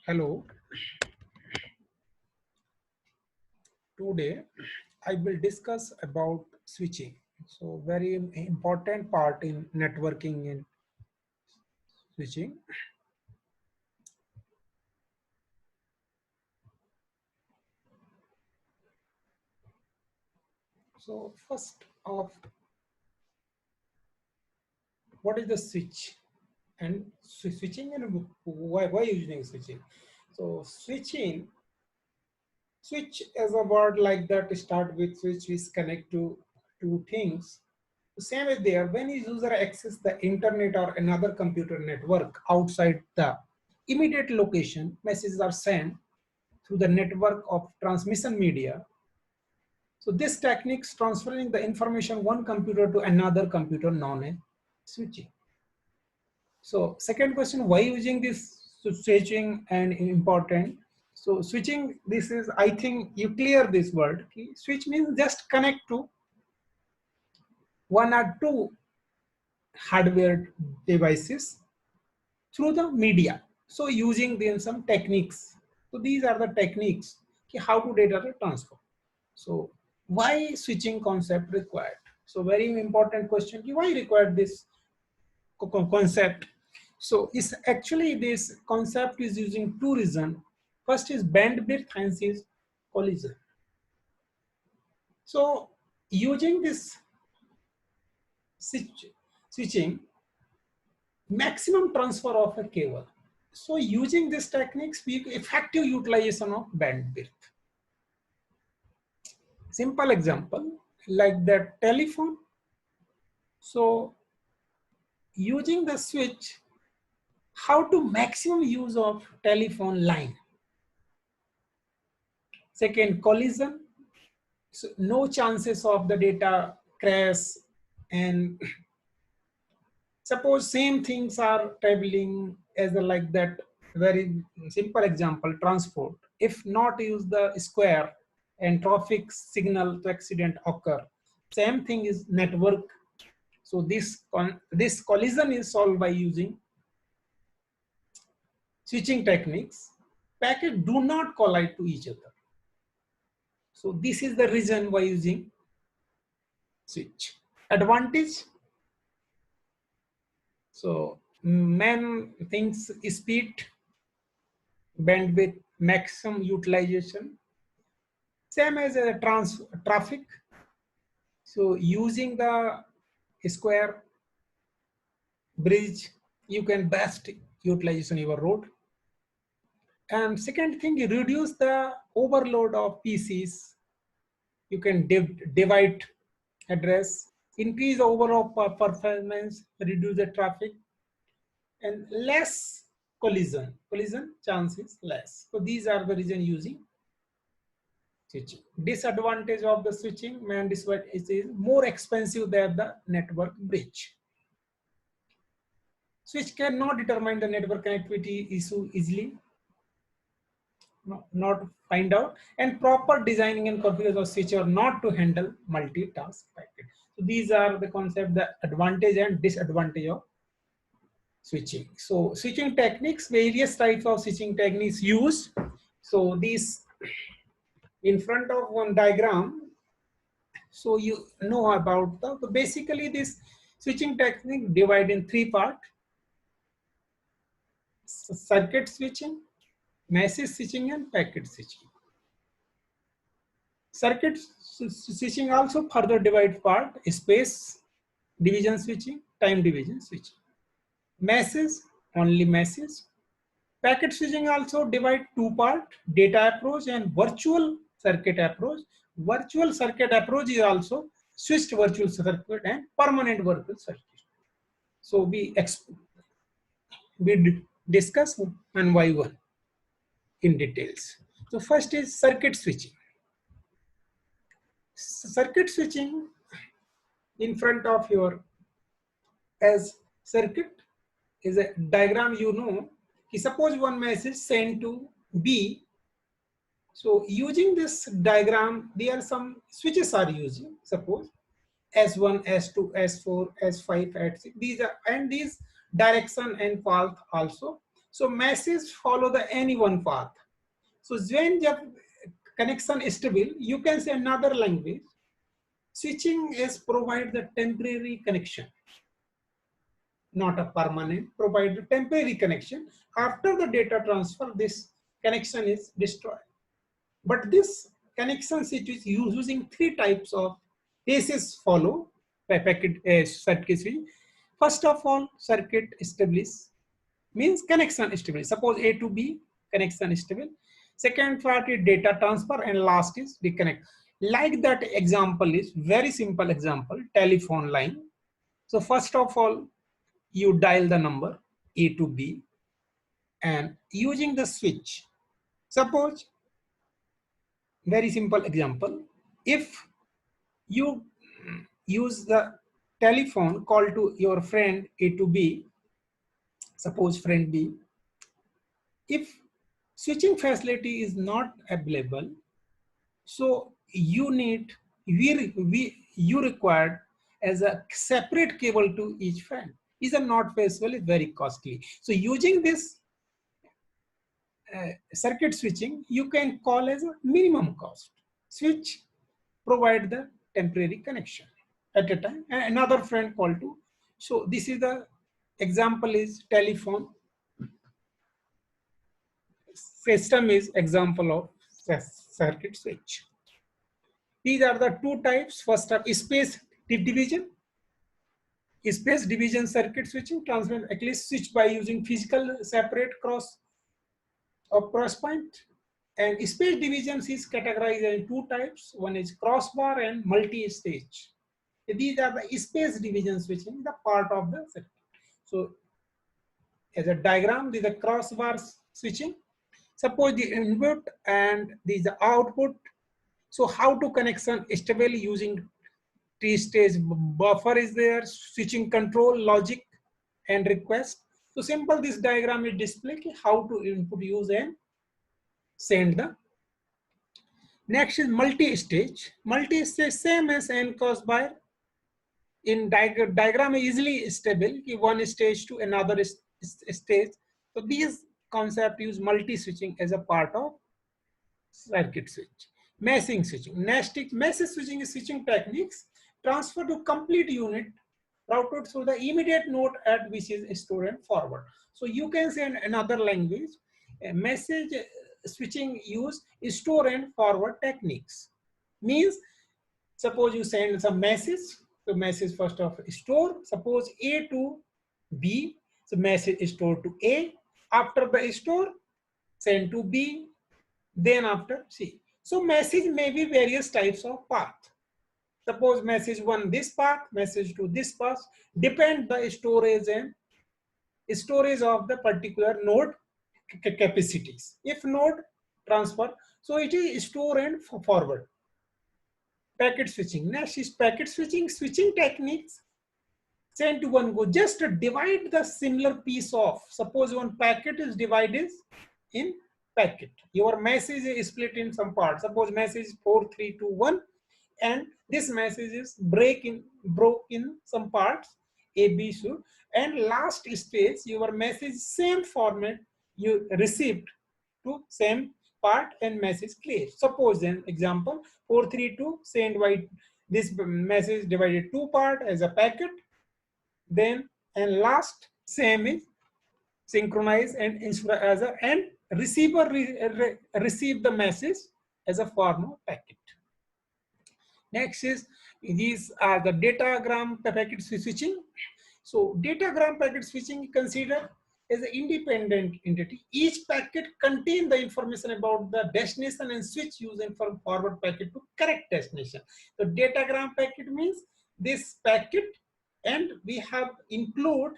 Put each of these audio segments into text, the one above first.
Hello, today I will discuss about switching. So very important part in networking in switching. So first of what is the switch and switching and why using switching? So switch as a word like that start with switch is connect to two things. Same as there, when a user access the internet or another computer network outside the immediate location, messages are sent through the network of transmission media. So this techniques transferring the information one computer to another computer known as switching. So second question, why using this switching and important? So switching, this is, I think you clear this word. Switch means just connect to one or two hardware devices through the media. So using them some techniques. So these are the techniques how to data transfer. So why switching concept required? So very important question. Why required this concept? So it's actually this concept is using two reasons. First is bandwidth and is collision. So using this switching, maximum transfer of a cable. So using these techniques, we effective utilization of bandwidth. Simple example like the telephone. So using the switch, how to maximum use of telephone line. Second, collision. So no chances of the data crash, and suppose same things are traveling as a, like that very simple example transport. If not use the square and traffic signal to accident occur. Same thing is network. So this collision is solved by using switching techniques. Packets do not collide to each other. So this is the reason why using switch. Advantage. So main things speed, bandwidth, maximum utilization. Same as a traffic. So using the square bridge, you can best utilization your road. And second thing, you reduce the overload of PCs. You can divide address, increase overall performance, reduce the traffic, and less collision chance is less. So these are the reason using switching. Disadvantage of the switching, man, disadvantage is more expensive than the network bridge. Switch cannot determine the network connectivity issue easily, not find out, and proper designing and configuration of switch are not to handle multitask packets. So these are the concept, the advantage and disadvantage of switching. So switching techniques, various types of switching techniques used. So these in front of one diagram, so you know about the basically this switching technique divided in three parts: circuit switching, message switching, and packet switching. Circuit switching also further divide part: space division switching, time division switching. Message, only message. Packet switching also divide two part: data approach and virtual circuit approach. Virtual circuit approach is also switched virtual circuit and permanent virtual circuit. So we discuss one by one in details. So first is circuit switching. Circuit switching in front of your as circuit is a diagram, you know. Suppose one message sent to B. So using this diagram, there are some switches are using. Suppose S1, S2, S4, S5, S6. These are, and these direction and path also. So message follow the any one path. So when the connection is stable, you can say another language. Switching is provide the temporary connection, not a permanent, provide a temporary connection. After the data transfer, this connection is destroyed. But this connection is using three types of cases follow by packet circuit switch. First of all, circuit establish means connection stable. Suppose A to B connection stable. Second part is data transfer, and last is disconnect. Like that example is very simple example, telephone line. So first of all, you dial the number A to B and using the switch. Suppose very simple example, if you use the telephone call to your friend A to B, suppose friend B, if switching facility is not available, so you need you required as a separate cable to each friend. Is not feasible, is very costly. So using this circuit switching, you can call as a minimum cost. Switch provide the temporary connection at a time, and another friend call to. So this is the example is telephone. System is example of circuit switch. These are the two types. First up, space division. Space division circuit switching transmit at least switch by using physical separate cross or cross point. And space divisions is categorized in two types. One is crossbar and multi-stage. These are the space division switching, the part of the circuit. So as a diagram, these are crossbar switching. Suppose the input and these are output. So how to connection stable using T-stage buffer is there, switching control, logic and request. So simple this diagram is display how to input use and send the. Next is multi-stage. Multi-stage same as N crossbar. In diagram is easily stable, one stage to another stage. So these concept use multi-switching as a part of circuit switch. Meshing switching. Message switching is switching techniques transfer to complete unit routed through the immediate node at which is stored and forward. So you can say in another language, message switching use store and forward techniques. Means suppose you send some message, so message first of store, suppose A to B, so message is stored to A, after the store send to B, then after C. So message may be various types of path. Suppose message one this path, message to this path, depend the storage and storage of the particular node capacities. If node transfer, so it is store and forward. Packet switching. Next is packet switching. Switching techniques. Send to one go. Just divide the similar piece off. Suppose one packet is divided in packet. Your message is split in some parts. Suppose message 4321, and this message is broke in some parts A, B, C, and last stage your message same format you received to same part and message clear. Suppose an example 432 send by this message divided two part as a packet, then and last same is synchronize and as a and receiver receive the message as a form of packet. Next is these are the datagram packet switching. So datagram packet switching consider as an independent entity. Each packet contains the information about the destination and switch using from forward packet to correct destination. So datagram packet means this packet, and we have include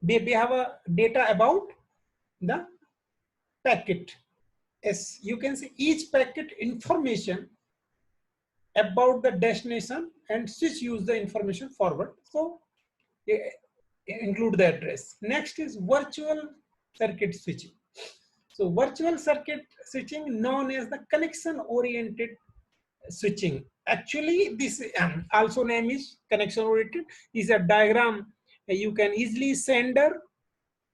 we have a data about the packet. As you can see, each packet information about the destination and switch use the information forward. So include the address. Next is virtual circuit switching. So virtual circuit switching known as the connection oriented switching. Actually, this also name is connection oriented. Is a diagram you can easily sender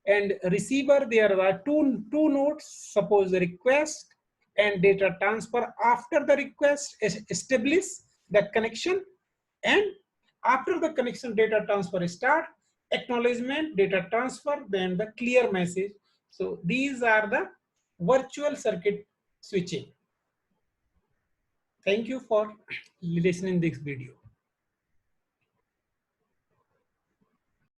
and receiver, there are two nodes, suppose the request and data transfer. After the request, establish the connection, and after the connection data transfer start, acknowledgement, data transfer, then the clear message. So these are the virtual circuit switching. Thank you for listening this video.